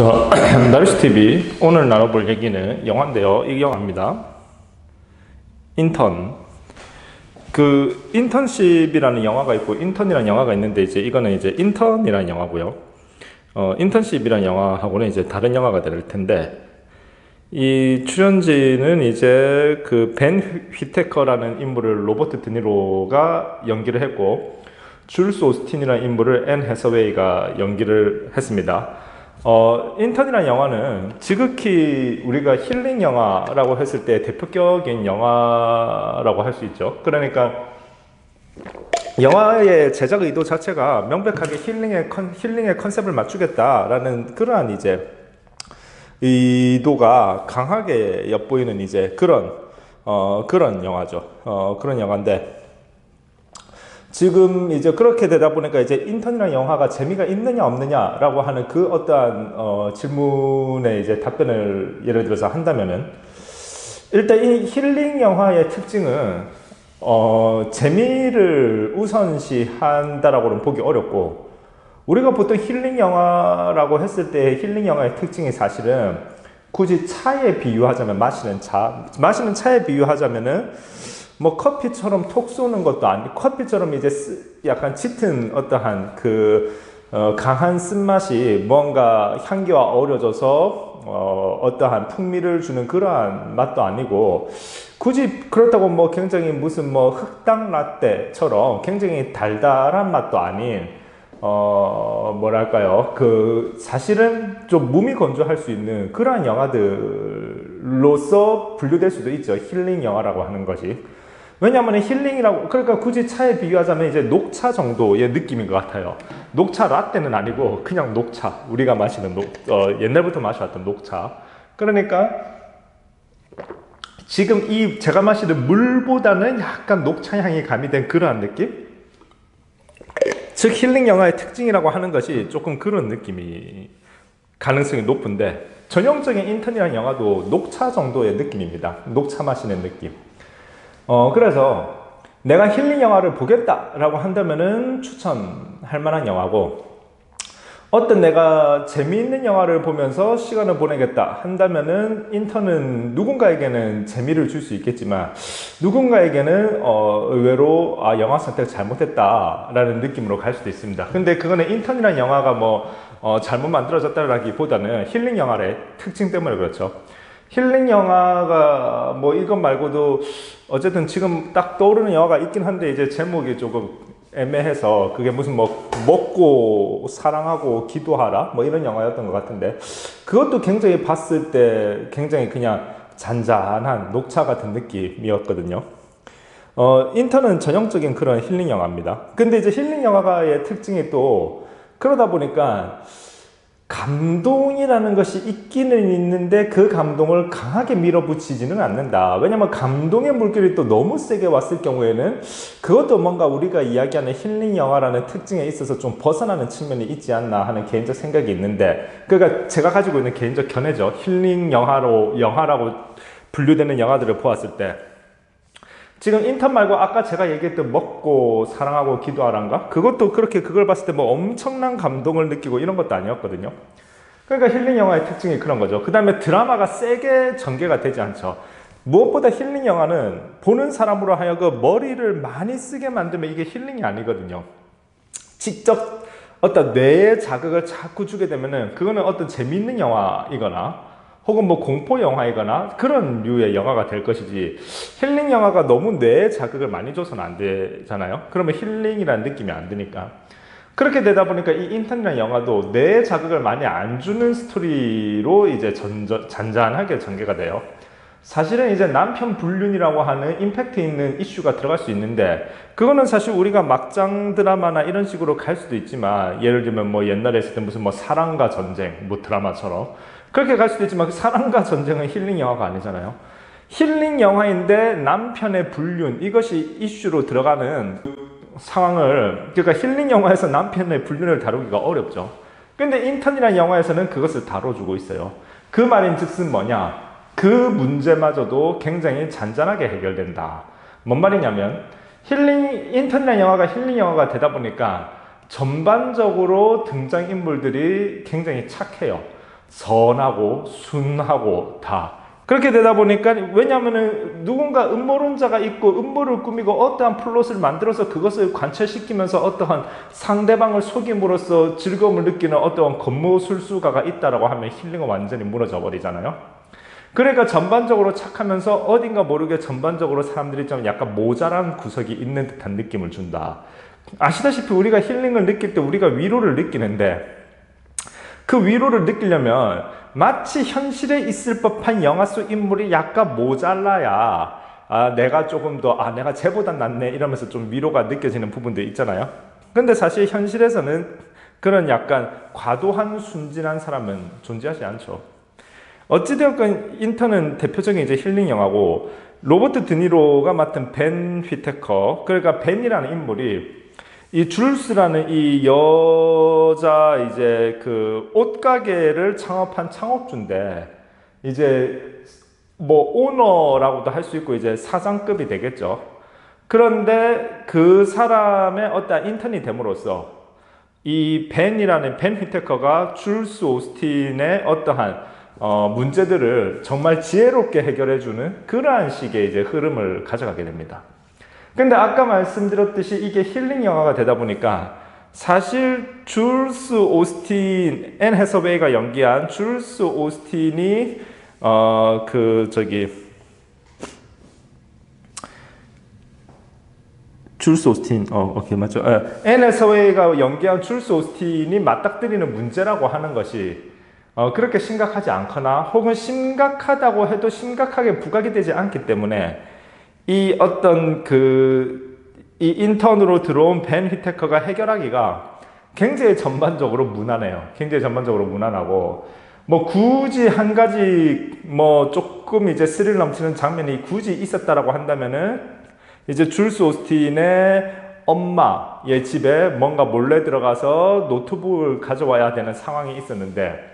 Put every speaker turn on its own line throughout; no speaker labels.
자, 나루시TV 오늘 나눠볼 얘기는 영화인데요. 이 영화입니다. 인턴. 그 인턴십이라는 영화가 있고 인턴이라는 영화가 있는데 이제 이거는 이제 인턴이라는 영화고요. 인턴십이라는 영화하고는 이제 다른 영화가 될 텐데 이 출연진은 이제 그 벤 휘테커라는 인물을 로버트 드니로가 연기를 했고 줄스 오스틴이라는 인물을 앤 해서웨이가 연기를 했습니다. 인턴이라는 영화는 지극히 우리가 힐링 영화라고 했을 때 대표격인 영화라고 할 수 있죠. 그러니까 영화의 제작 의도 자체가 명백하게 힐링의 컨셉을 맞추겠다라는 그러한 이제 의도가 강하게 엿보이는 이제 그런 영화죠. 그런 영화인데 지금 이제 그렇게 되다 보니까 이제 인턴이라는 영화가 재미가 있느냐 없느냐라고 하는 그 어떠한 질문에 이제 답변을 예를 들어서 한다면은 일단 이 힐링 영화의 특징은 재미를 우선시한다라고는 보기 어렵고 우리가 보통 힐링 영화라고 했을 때 힐링 영화의 특징이 사실은 굳이 차에 비유하자면 마시는 차에 비유하자면은 뭐 커피처럼 톡 쏘는 것도 아니고 커피처럼 이제 약간 짙은 어떠한 강한 쓴맛이 뭔가 향기와 어우러져서 어떠한 풍미를 주는 그러한 맛도 아니고 굳이 그렇다고 뭐 굉장히 무슨 뭐 흑당 라떼처럼 굉장히 달달한 맛도 아닌 뭐랄까요 사실은 좀 몸이 건조할 수 있는 그러한 영화들로서 분류될 수도 있죠. 힐링 영화라고 하는 것이. 왜냐하면 힐링이라고 그러니까 굳이 차에 비유하자면 이제 녹차 정도의 느낌인 것 같아요. 녹차 라떼는 아니고 그냥 녹차, 우리가 마시는 옛날부터 마셔왔던 녹차. 그러니까 지금 제가 마시는 물보다는 약간 녹차 향이 가미된 그러한 느낌? 즉 힐링 영화의 특징이라고 하는 것이 조금 그런 느낌이 가능성이 높은데 전형적인 인턴이라는 영화도 녹차 정도의 느낌입니다. 녹차 마시는 느낌. 그래서 내가 힐링 영화를 보겠다라고 한다면은 추천할 만한 영화고 어떤 내가 재미있는 영화를 보면서 시간을 보내겠다 한다면은 인턴은 누군가에게는 재미를 줄 수 있겠지만 누군가에게는 의외로 영화 선택을 잘못했다라는 느낌으로 갈 수도 있습니다. 근데 그거는 인턴이라는 영화가 잘못 만들어졌다라기보다는 힐링 영화의 특징 때문에 그렇죠. 힐링 영화가 이것 말고도 어쨌든 지금 딱 떠오르는 영화가 있긴 한데 이제 제목이 조금 애매해서 그게 무슨 먹고 사랑하고 기도하라 이런 영화였던 것 같은데 그것도 굉장히 봤을 때 굉장히 그냥 잔잔한 녹차 같은 느낌이었거든요. 인턴은 전형적인 그런 힐링 영화입니다. 근데 이제 힐링 영화의 특징이 또 그러다 보니까 감동이라는 것이 있기는 있는데 그 감동을 강하게 밀어붙이지는 않는다. 왜냐면 감동의 물결이 또 너무 세게 왔을 경우에는 그것도 뭔가 우리가 이야기하는 힐링 영화라는 특징에 있어서 좀 벗어나는 측면이 있지 않나 하는 개인적 생각이 있는데 그러니까 제가 가지고 있는 개인적 견해죠. 힐링 영화라고 분류되는 영화들을 보았을 때 지금 인턴 말고 아까 제가 얘기했던 먹고 사랑하고 기도하란가? 그것도 그렇게 그걸 봤을 때 엄청난 감동을 느끼고 이런 것도 아니었거든요. 그러니까 힐링 영화의 특징이 그런 거죠. 그 다음에 드라마가 세게 전개가 되지 않죠. 무엇보다 힐링 영화는 보는 사람으로 하여금 머리를 많이 쓰게 만들면 이게 힐링이 아니거든요. 직접 어떤 뇌의 자극을 자꾸 주게 되면은 그거는 어떤 재미있는 영화이거나 혹은 공포 영화이거나 그런 류의 영화가 될 것이지 힐링 영화가 너무 뇌에 자극을 많이 줘서는 안 되잖아요. 그러면 힐링이라는 느낌이 안 드니까 그렇게 되다 보니까 이 인턴이라는 영화도 뇌에 자극을 많이 안 주는 스토리로 이제 잔잔하게 전개가 돼요. 사실은 이제 남편 불륜이라고 하는 임팩트 있는 이슈가 들어갈 수 있는데 그거는 사실 우리가 막장 드라마나 이런 식으로 갈 수도 있지만 예를 들면 옛날에 했을 때 무슨 사랑과 전쟁 드라마처럼 그렇게 갈 수도 있지만 사랑과 전쟁은 힐링 영화가 아니잖아요. 힐링 영화인데 남편의 불륜 이것이 이슈로 들어가는 상황을 그러니까 힐링 영화에서 남편의 불륜을 다루기가 어렵죠. 근데 인턴이라는 영화에서는 그것을 다뤄주고 있어요. 그 말인즉슨 뭐냐? 그 문제마저도 굉장히 잔잔하게 해결된다. 뭔 말이냐면 인턴이라는 영화가 힐링 영화가 되다 보니까 전반적으로 등장인물들이 굉장히 착해요. 선하고 순하고 다 그렇게 되다 보니까 왜냐하면은 누군가 음모론자가 있고 음모를 꾸미고 어떠한 플롯을 만들어서 그것을 관철시키면서 어떠한 상대방을 속임으로써 즐거움을 느끼는 어떠한 권모술수가가 있다라고 하면 힐링은 완전히 무너져 버리잖아요. 그러니까 전반적으로 착하면서 어딘가 모르게 전반적으로 사람들이 좀 약간 모자란 구석이 있는 듯한 느낌을 준다. 아시다시피 우리가 힐링을 느낄 때 우리가 위로를 느끼는데 그 위로를 느끼려면 마치 현실에 있을 법한 영화 속 인물이 약간 모자라야 내가 조금 더 내가 쟤보다 낫네 이러면서 좀 위로가 느껴지는 부분도 있잖아요. 근데 사실 현실에서는 그런 약간 과도한 순진한 사람은 존재하지 않죠. 어찌되었건 인턴은 대표적인 이제 힐링 영화고 로버트 드니로가 맡은 벤 휘테커 그러니까 벤이라는 인물이 이 줄스라는 이 여자 이제 그 옷가게를 창업한 창업주인데 이제 뭐 오너라고도 할 수 있고 이제 사장급이 되겠죠. 그런데 그 사람의 어떤 인턴이 됨으로써 이 벤이라는 벤 휘테커가 줄스 오스틴의 어떠한 문제들을 정말 지혜롭게 해결해주는 그러한 식의 이제 흐름을 가져가게 됩니다. 근데 아까 말씀드렸듯이 이게 힐링 영화가 되다 보니까 사실 줄스 오스틴, 앤 해서웨이가 연기한 줄스 오스틴이 줄스 오스틴, 오케이, 맞죠. 앤 해서웨이가 연기한 줄스 오스틴이 맞닥뜨리는 문제라고 하는 것이 그렇게 심각하지 않거나 혹은 심각하다고 해도 심각하게 부각이 되지 않기 때문에 이 어떤 이 인턴으로 들어온 벤 휘테커가 해결하기가 굉장히 전반적으로 무난해요. 굉장히 전반적으로 무난하고 뭐 굳이 한 가지 뭐 조금 이제 스릴 넘치는 장면이 굳이 있었다라고 한다면은 이제 줄스 오스틴의 엄마의 집에 뭔가 몰래 들어가서 노트북을 가져와야 되는 상황이 있었는데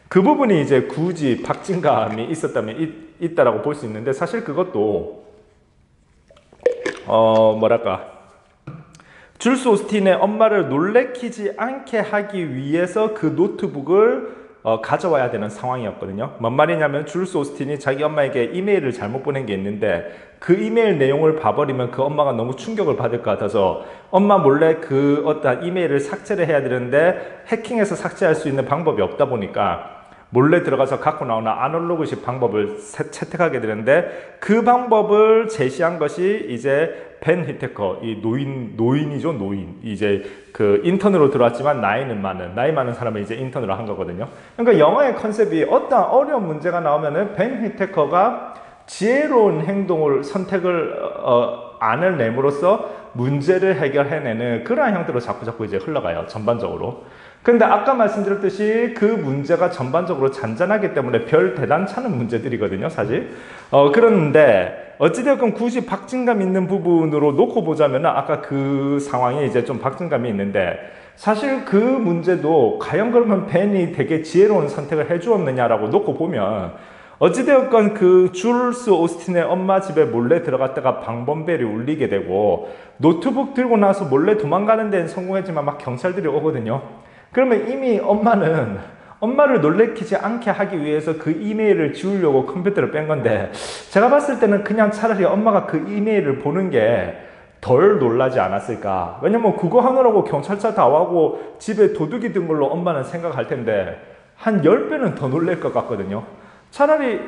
그 부분이 이제 굳이 박진감이 있었다면 있다라고 볼 수 있는데 사실 그것도 줄스 오스틴의 엄마를 놀래키지 않게 하기 위해서 그 노트북을 가져와야 되는 상황이었거든요. 뭔 말이냐면 줄스 오스틴이 자기 엄마에게 이메일을 잘못 보낸 게 있는데 그 이메일 내용을 봐버리면 그 엄마가 너무 충격을 받을 것 같아서 엄마 몰래 그 어떤 이메일을 삭제를 해야 되는데 해킹해서 삭제할 수 있는 방법이 없다 보니까 몰래 들어가서 갖고 나오는 아날로그식 방법을 채택하게 되는데 그 방법을 제시한 것이 이제 벤 휘테커, 이 노인이죠, 노인. 이제 그 인턴으로 들어왔지만 나이 많은 사람을 이제 인턴으로 한 거거든요. 그러니까 영화의 컨셉이 어떤 어려운 문제가 나오면은 벤 휘테커가 지혜로운 선택을 안을 내므로써 문제를 해결해내는 그러한 형태로 자꾸 이제 흘러가요, 전반적으로. 근데 아까 말씀드렸듯이 그 문제가 전반적으로 잔잔하기 때문에 별 대단찮은 문제들이거든요, 사실. 그런데 어찌되었건 굳이 박진감 있는 부분으로 놓고 보자면 아까 그 상황이 이제 좀 박진감이 있는데 사실 그 문제도 과연 그러면 벤이 되게 지혜로운 선택을 해주었느냐라고 놓고 보면 어찌되었건 그 줄스 오스틴의 엄마 집에 몰래 들어갔다가 방범벨이 울리게 되고 노트북 들고 나서 몰래 도망가는 데는 성공했지만 막 경찰들이 오거든요. 그러면 이미 엄마를 놀래키지 않게 하기 위해서 그 이메일을 지우려고 컴퓨터를 뺀 건데 제가 봤을 때는 그냥 차라리 엄마가 그 이메일을 보는 게 덜 놀라지 않았을까. 왜냐면 그거 하느라고 경찰차 다 와고 집에 도둑이 든 걸로 엄마는 생각할 텐데 한 10배는 더 놀랄 것 같거든요. 차라리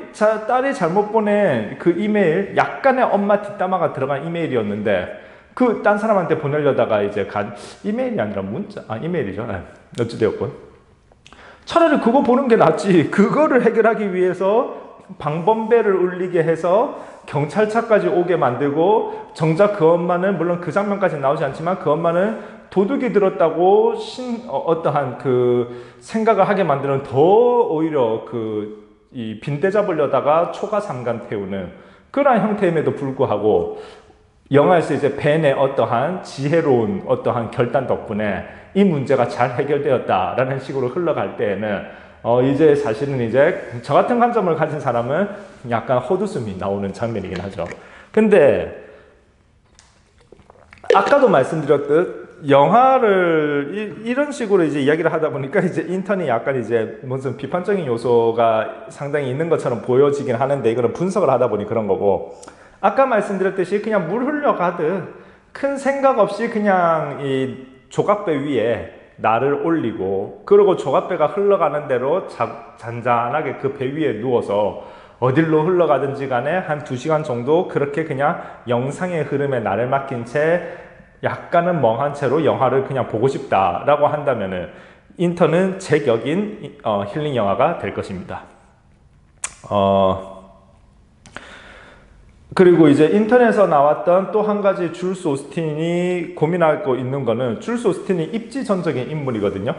딸이 잘못 보낸 그 이메일 약간의 엄마 뒷담화가 들어간 이메일이었는데 그 딴 사람한테 보내려다가 이제 이메일이 아니라 이메일이죠. 어찌되었건 차라리 그거 보는 게 낫지. 그거를 해결하기 위해서 방범벨을 울리게 해서 경찰차까지 오게 만들고 정작 그 엄마는 물론 그 장면까지 나오지 않지만 그 엄마는 도둑이 들었다고 어떠한 그 생각을 하게 만드는 더 오히려 이 빈대 잡으려다가 초가 삼간 태우는 그러한 형태임에도 불구하고 영화에서 이제 벤의 어떠한 지혜로운 어떠한 결단 덕분에 이 문제가 잘 해결되었다라는 식으로 흘러갈 때에는 이제 사실은 이제 저 같은 관점을 가진 사람은 약간 헛웃음이 나오는 장면이긴 하죠. 근데 아까도 말씀드렸듯 영화를 이런 식으로 이제 이야기를 하다 보니까 이제 인턴이 약간 이제 무슨 비판적인 요소가 상당히 있는 것처럼 보여지긴 하는데 이거는 분석을 하다 보니 그런 거고, 아까 말씀드렸듯이 그냥 물 흘러가듯 큰 생각 없이 그냥 이 조각배 위에 나를 올리고, 그리고 조각배가 흘러가는 대로 잔잔하게 그 배 위에 누워서 어딜로 흘러가든지 간에 한 2시간 정도 그렇게 그냥 영상의 흐름에 나를 맡긴 채 약간은 멍한 채로 영화를 그냥 보고 싶다라고 한다면은 인턴은 제격인 힐링 영화가 될 것입니다. 그리고 이제 인턴에서 나왔던 또 한 가지 줄스 오스틴이 고민하고 있는 거는, 줄스 오스틴이 입지전적인 인물이거든요.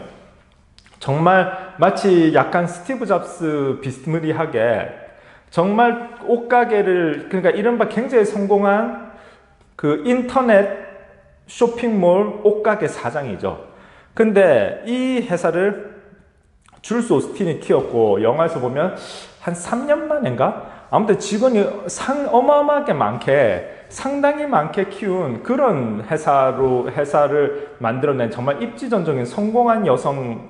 정말 마치 약간 스티브 잡스 비스무리하게 정말 옷가게를, 그러니까 이른바 굉장히 성공한 그 인터넷 쇼핑몰 옷가게 사장이죠. 근데 이 회사를 줄스 오스틴이 키웠고, 영화에서 보면 한 3년 만인가? 아무튼 직원이 어마어마하게 상당히 많게 키운 그런 회사를 만들어낸 정말 입지전적인 성공한 여성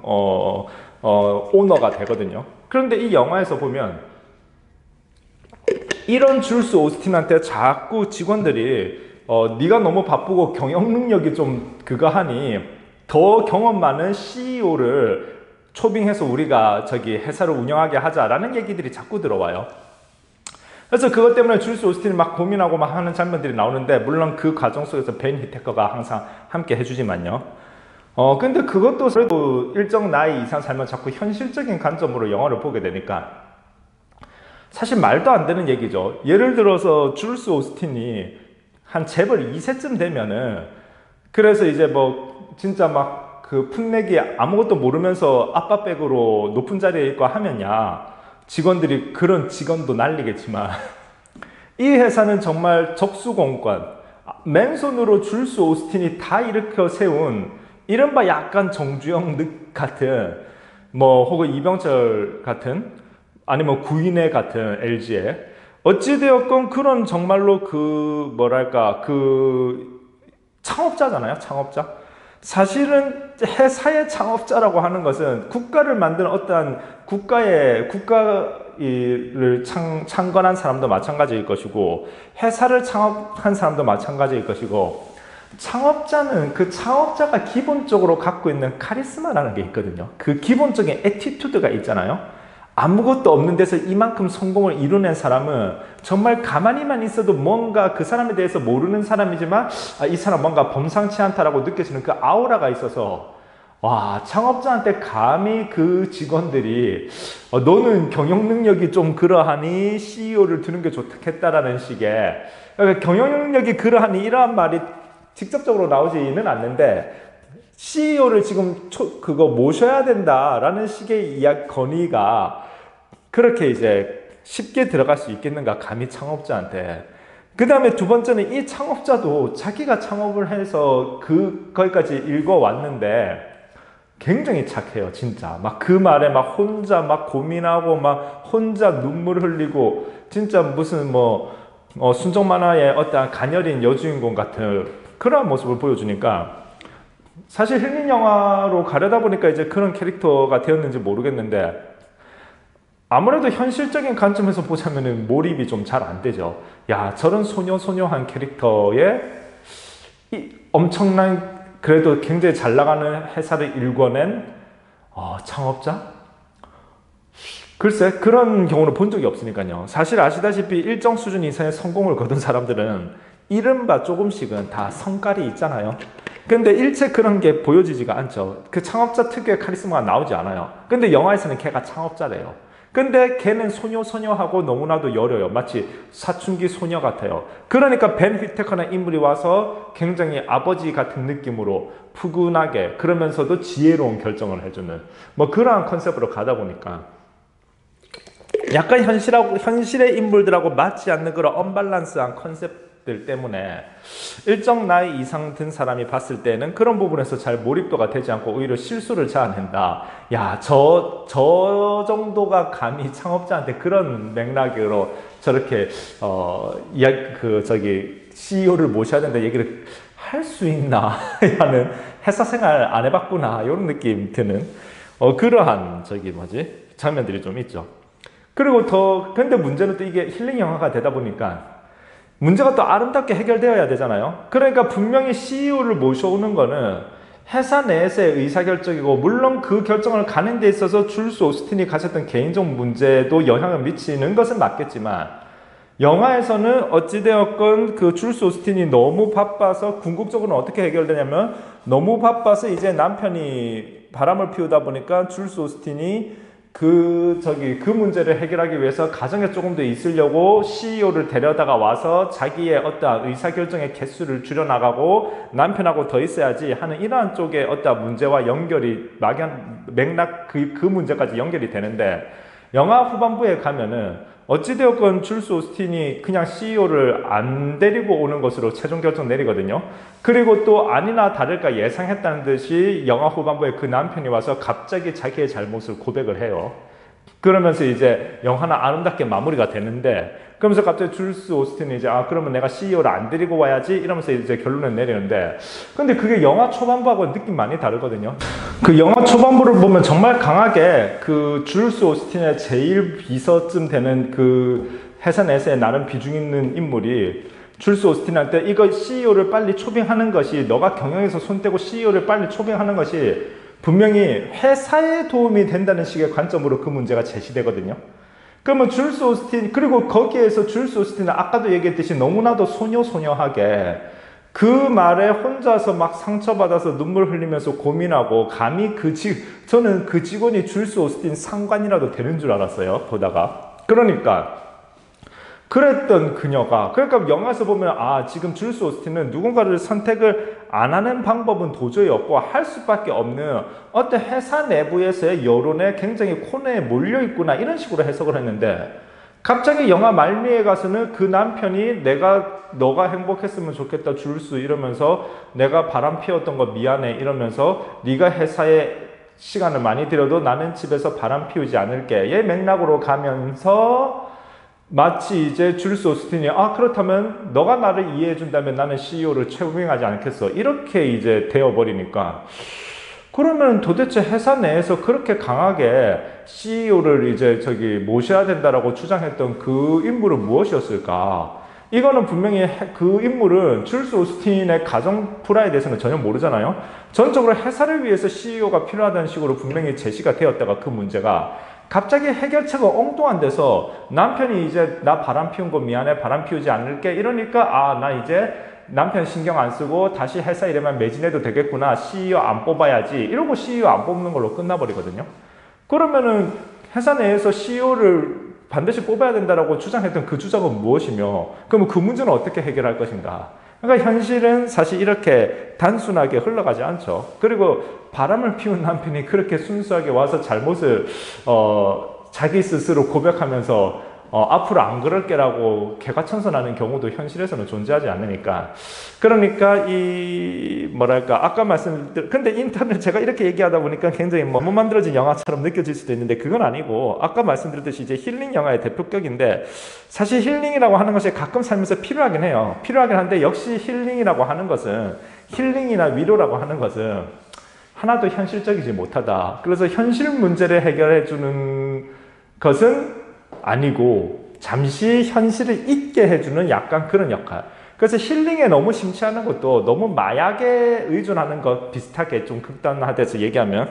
오너가 되거든요. 그런데 이 영화에서 보면 이런 줄스 오스틴한테 자꾸 직원들이 네가 너무 바쁘고 경영 능력이 좀 그거 하니 더 경험 많은 CEO를 초빙해서 우리가 저기 회사를 운영하게 하자라는 얘기들이 자꾸 들어와요. 그래서 그것 때문에 줄스 오스틴이 막 고민하고 막 하는 장면들이 나오는데, 물론 그 과정 속에서 벤 히테커가 항상 함께 해주지만요. 근데 그것도 그래도 일정 나이 이상 살면 자꾸 현실적인 관점으로 영화를 보게 되니까 사실 말도 안 되는 얘기죠. 예를 들어서 줄스 오스틴이 한 재벌 2세쯤 되면은, 그래서 이제 뭐 진짜 막 그 풋내기 아무것도 모르면서 아빠백으로 높은 자리에 있고 하면야 직원들이, 그런 직원도 난리겠지만 이 회사는 정말 적수공권, 맨손으로 줄스 오스틴이 다 일으켜 세운 이른바 약간 정주영 같은, 뭐 혹은 이병철 같은, 아니면 구인회 같은 LG에 어찌되었건 그런 정말로 그 뭐랄까 그 창업자잖아요. 창업자. 사실은 회사의 창업자라고 하는 것은 국가를 만드는 어떠한 국가를 창건한 사람도 마찬가지일 것이고, 회사를 창업한 사람도 마찬가지일 것이고, 창업자는 그 창업자가 기본적으로 갖고 있는 카리스마라는 게 있거든요. 그 기본적인 애티튜드가 있잖아요. 아무것도 없는 데서 이만큼 성공을 이뤄낸 사람은 정말 가만히만 있어도 뭔가 그 사람에 대해서 모르는 사람이지만 이 사람 뭔가 범상치 않다라고 느껴지는 그 아우라가 있어서, 와, 창업자한테 감히 그 직원들이 너는 경영 능력이 좀 그러하니 CEO를 두는 게 좋겠다라는 식의, 그러니까 경영 능력이 그러하니 이러한 말이 직접적으로 나오지는 않는데 CEO를 지금 그거 모셔야 된다라는 식의 건의가 그렇게 이제 쉽게 들어갈 수 있겠는가, 감히 창업자한테. 그 다음에 두 번째는 이 창업자도 자기가 창업을 해서 거기까지 읽어왔는데 굉장히 착해요, 진짜. 막 그 말에 막 혼자 막 고민하고 막 혼자 눈물 흘리고, 진짜 무슨 순정 만화의 어떤 가녀린 여주인공 같은 그런 모습을 보여주니까, 사실 힐링 영화로 가려다 보니까 이제 그런 캐릭터가 되었는지 모르겠는데, 아무래도 현실적인 관점에서 보자면은 몰입이 좀 잘 안 되죠. 야, 저런 소녀소녀한 캐릭터에 이 엄청난, 그래도 굉장히 잘 나가는 회사를 일궈낸 창업자? 글쎄, 그런 경우는 본 적이 없으니까요. 사실 아시다시피 일정 수준 이상의 성공을 거둔 사람들은 이른바 조금씩은 다 성깔이 있잖아요. 근데 일체 그런 게 보여지지가 않죠. 그 창업자 특유의 카리스마가 나오지 않아요. 근데 영화에서는 걔가 창업자래요. 근데 걔는 소녀소녀하고 너무나도 여려요. 마치 사춘기 소녀 같아요. 그러니까 벤 휘테커라는 인물이 와서 굉장히 아버지 같은 느낌으로 푸근하게, 그러면서도 지혜로운 결정을 해주는 뭐 그러한 컨셉으로 가다 보니까 약간 현실의 인물들하고 맞지 않는 그런 언밸런스한 컨셉들 때문에 일정 나이 이상 든 사람이 봤을 때는 그런 부분에서 잘 몰입도가 되지 않고 오히려 실수를 자아낸다. 야, 저 정도가 감히 창업자한테 그런 맥락으로 저렇게 CEO를 모셔야 된다 얘기를 할 수 있나 하는, 회사 생활 안 해봤구나 이런 느낌 드는 그러한 장면들이 좀 있죠. 그리고 근데 문제는 또 이게 힐링 영화가 되다 보니까 문제가 또 아름답게 해결되어야 되잖아요. 그러니까 분명히 CEO를 모셔오는 거는 회사 내에서의 의사결정이고, 물론 그 결정을 가는 데 있어서 줄스 오스틴이 가졌던 개인적 문제도 영향을 미치는 것은 맞겠지만, 영화에서는 어찌되었건 그 줄스 오스틴이 너무 바빠서, 궁극적으로는 어떻게 해결되냐면, 너무 바빠서 이제 남편이 바람을 피우다 보니까 줄스 오스틴이 그 문제를 해결하기 위해서 가정에 조금 더 있으려고 CEO를 데려다가 와서 자기의 어떠한 의사결정의 개수를 줄여나가고 남편하고 더 있어야지 하는 이러한 쪽의 어떠한 문제와 연결이 맥락 그 문제까지 연결이 되는데, 영화 후반부에 가면은 어찌되었건 줄스 오스틴이 그냥 CEO를 안 데리고 오는 것으로 최종 결정 내리거든요. 그리고 또 아니나 다를까 예상했다는 듯이 영화 후반부에 그 남편이 와서 갑자기 자기의 잘못을 고백을 해요. 그러면서 이제 영화는 아름답게 마무리가 되는데, 그러면서 갑자기 줄스 오스틴이 이제 그러면 내가 CEO를 안 데리고 와야지 이러면서 이제 결론을 내리는데, 근데 그게 영화 초반부하고 느낌 많이 다르거든요. 그 영화 초반부를 보면 정말 강하게 그 줄스 오스틴의 제일 비서쯤 되는 그 회사 내에서의 나름 비중 있는 인물이 줄스 오스틴한테 이거 CEO를 빨리 초빙하는 것이, 너가 경영에서 손 떼고 CEO를 빨리 초빙하는 것이 분명히 회사에 도움이 된다는 식의 관점으로 그 문제가 제시되거든요. 그러면 줄스 오스틴, 그리고 거기에서 줄스 오스틴은 아까도 얘기했듯이 너무나도 소녀소녀하게 그 말에 혼자서 막 상처받아서 눈물 흘리면서 고민하고, 감히 저는 그 직원이 줄스 오스틴 상관이라도 되는 줄 알았어요, 보다가. 그러니까 그랬던 그녀가, 그러니까 영화에서 보면 지금 줄스 오스틴은 누군가를 선택을 안 하는 방법은 도저히 없고 할 수밖에 없는 어떤 회사 내부에서의 여론에 굉장히 코너에 몰려있구나 이런 식으로 해석을 했는데, 갑자기 영화 말미에 가서는 그 남편이 너가 행복했으면 좋겠다 줄스 이러면서, 내가 바람 피웠던 거 미안해 이러면서, 네가 회사에 시간을 많이 들여도 나는 집에서 바람 피우지 않을게 얘 맥락으로 가면서, 마치 이제 줄스 오스틴이 그렇다면 너가 나를 이해해 준다면 나는 CEO를 채용하지 않겠어 이렇게 이제 되어버리니까, 그러면 도대체 회사 내에서 그렇게 강하게 CEO를 이제 모셔야 된다라고 주장했던 그 인물은 무엇이었을까? 이거는 분명히 그 인물은 줄스 오스틴의 가정 프라에 대해서는 전혀 모르잖아요. 전적으로 회사를 위해서 CEO가 필요하다는 식으로 분명히 제시가 되었다가, 그 문제가 갑자기 해결책가 엉뚱한 데서 남편이 이제 나 바람 피운 거 미안해 바람 피우지 않을게 이러니까, 나 이제 남편 신경 안 쓰고 다시 회사 일에만 매진해도 되겠구나, CEO 안 뽑아야지 이러고 CEO 안 뽑는 걸로 끝나버리거든요. 그러면은 회사 내에서 CEO를 반드시 뽑아야 된다라고 주장했던 그 주장은 무엇이며, 그러면 그 문제는 어떻게 해결할 것인가? 그러니까 현실은 사실 이렇게 단순하게 흘러가지 않죠. 그리고 바람을 피운 남편이 그렇게 순수하게 와서 잘못을 자기 스스로 고백하면서 앞으로 안 그럴게라고 개과천선하는 경우도 현실에서는 존재하지 않으니까. 그러니까 아까 근데 인터넷 제가 이렇게 얘기하다 보니까 굉장히 너무 만들어진 영화처럼 느껴질 수도 있는데, 그건 아니고, 아까 말씀드렸듯이 이제 힐링 영화의 대표격인데, 사실 힐링이라고 하는 것이 가끔 살면서 필요하긴 해요. 필요하긴 한데, 역시 힐링이라고 하는 것은, 힐링이나 위로라고 하는 것은 하나도 현실적이지 못하다. 그래서 현실 문제를 해결해 주는 것은 아니고 잠시 현실을 잊게 해주는 약간 그런 역할. 그래서 힐링에 너무 심취하는 것도 너무 마약에 의존하는 것 비슷하게 좀 극단화돼서 얘기하면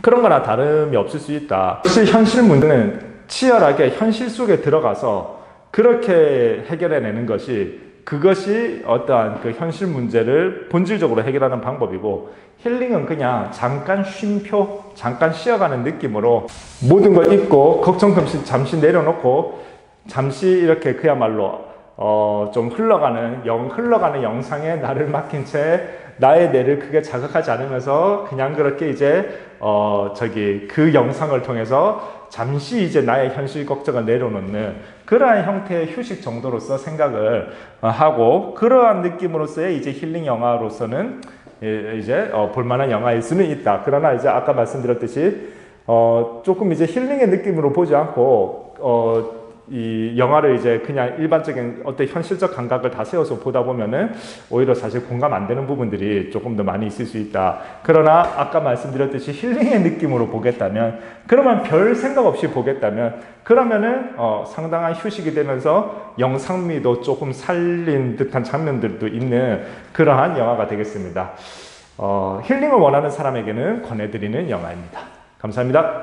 그런 거나 다름이 없을 수 있다. 사실 현실 문제는 치열하게 현실 속에 들어가서 그렇게 해결해내는 것이, 그것이 어떠한 그 현실 문제를 본질적으로 해결하는 방법이고, 힐링은 그냥 잠깐 쉼표, 잠깐 쉬어가는 느낌으로 모든 걸 잊고 걱정 잠시 내려놓고 잠시 이렇게 그야말로 좀 흘러가는 영상에 나를 맡긴 채 나의 뇌를 크게 자극하지 않으면서 그냥 그렇게 이제 그 영상을 통해서 잠시 이제 나의 현실 걱정을 내려놓는 그러한 형태의 휴식 정도로서 생각을 하고, 그러한 느낌으로서의 이제 힐링 영화로서는 이제 볼만한 영화일 수는 있다. 그러나 이제 아까 말씀드렸듯이 조금 이제 힐링의 느낌으로 보지 않고 이 영화를 이제 그냥 일반적인 어떤 현실적 감각을 다 세워서 보다 보면은 오히려 사실 공감 안 되는 부분들이 조금 더 많이 있을 수 있다. 그러나 아까 말씀드렸듯이 힐링의 느낌으로 보겠다면, 그러면 별 생각 없이 보겠다면, 그러면은 상당한 휴식이 되면서 영상미도 조금 살린 듯한 장면들도 있는 그러한 영화가 되겠습니다. 힐링을 원하는 사람에게는 권해드리는 영화입니다. 감사합니다.